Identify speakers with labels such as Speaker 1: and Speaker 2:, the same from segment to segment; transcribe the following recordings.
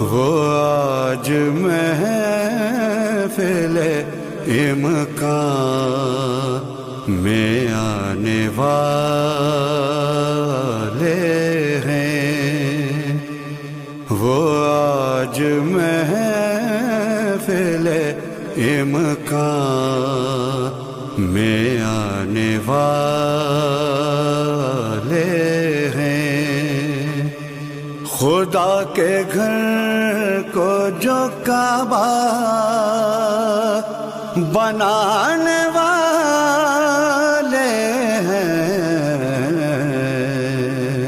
Speaker 1: وہ آج محفل امکان میں آنے والے ہیں، وہ آج محفل امکان میں آنے والے ہیں۔ خدا کے گھر کو جو کعبہ بنانے والے ہیں،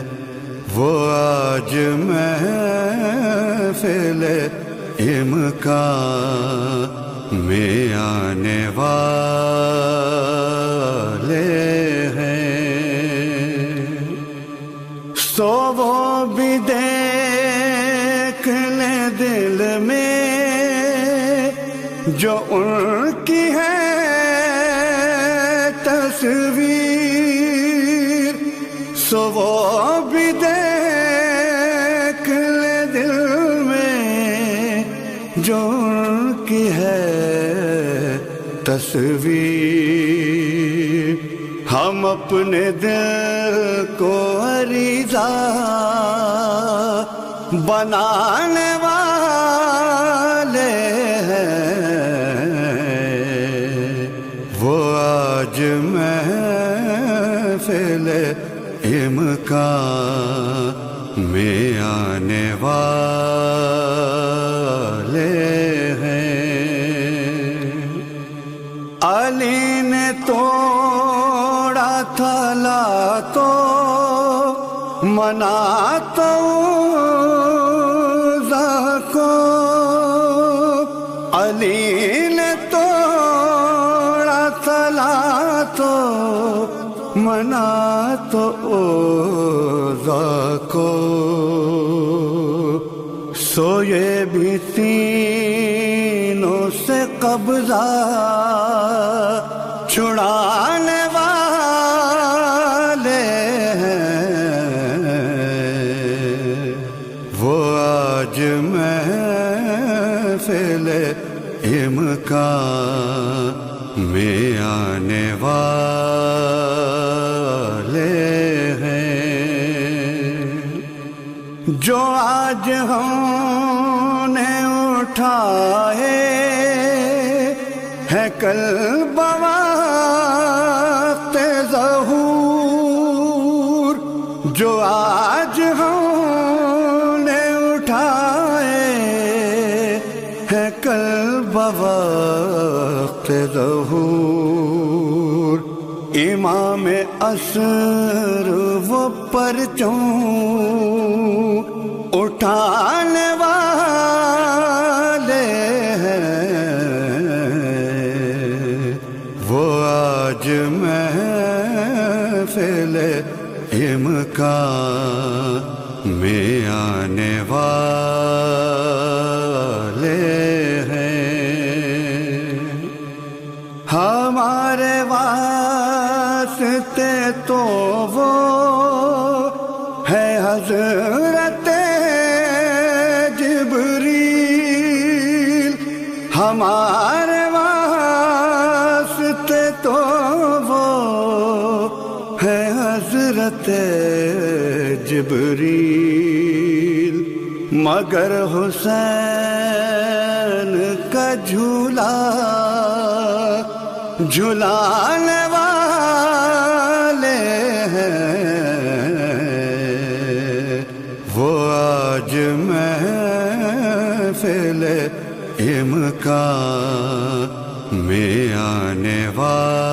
Speaker 1: وہ آج محفل امکان میں آنے والے ہیں۔ سو وہ بھی دیکھ لے دل میں جو ان کی ہے تصویر، سو وہ بھی دیکھ لے دل میں جو ان کی ہے تصویر۔ ہم اپنے دل کو عریضہ بنانے والے ہیں، وہ آج محفل امکان میں آنے والے ہیں۔ علی نے توڑا تھا لا تو منا تو کو، علی نے توڑا تھا لا تو منا تو کو، سو یہ بھی تینوں سے قبضہ چھڑانے والے ہیں، وہ آج محفل امکان میں آنے والے ہیں۔ جو آج ہم نے اٹھائے ہے کل بوقت ظہور، جو آج ہم نے اٹھائے ہے کل بوقت ظہور، امام عصر وہ پرچم اٹھانے والے ہیں، وہ آج محفل امکان میں آنے والے ہیں۔ ہمارے واسطے تو وہ ہے حضرت جبریل، ہمارے واسطے تو وہ ہے حضرت جبریل، مگر حسین کا جھولا جھلانے والے ہیں، وہ آج محفل امکان میں آنے والے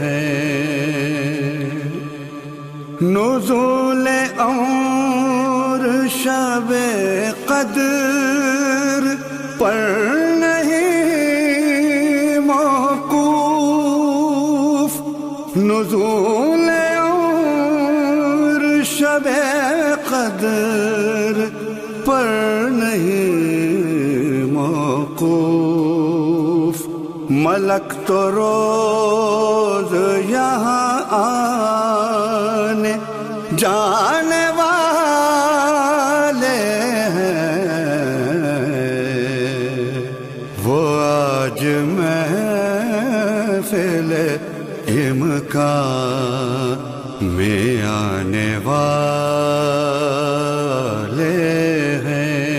Speaker 1: ہیں۔ نزول امر شب قدر پر نہیں موقوف، نزول امر شب قدر پر نہیں موقوف، ملک تو روز یہاں آنے جانے والے امکان میں آنے والے ہیں۔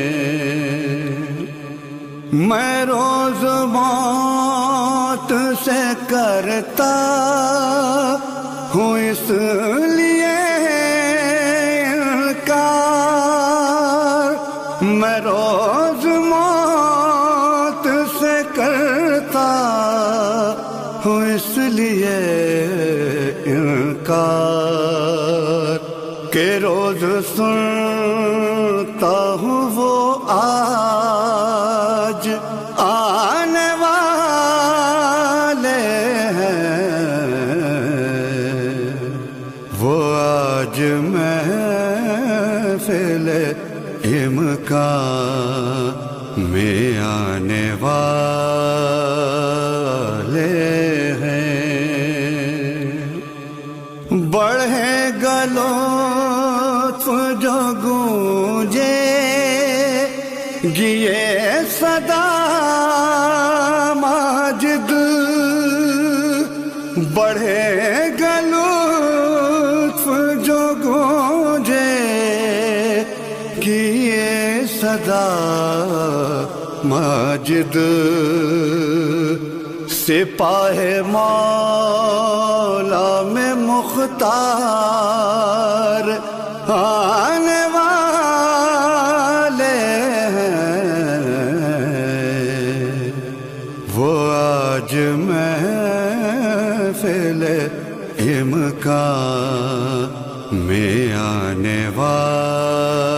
Speaker 1: میں روز موت سے کرتا ہوں اس لیے انکار، میں روز موت سے کرتا ہوں اس لیے انکار، کہ روز سنتا ہوں وہ آج آنے والے ہیں، وہ آج محفل امکان میں آنے والے ہیں۔ بڑھے گا لطف جو گونجے گی یہ صدا ماجد، بڑھے گا لطف جو گونجے گی یہ صدا ماجد، سپاہ مولا میں مختار آنے والے ہیں، وہ آج محفل امکان میں آنے والے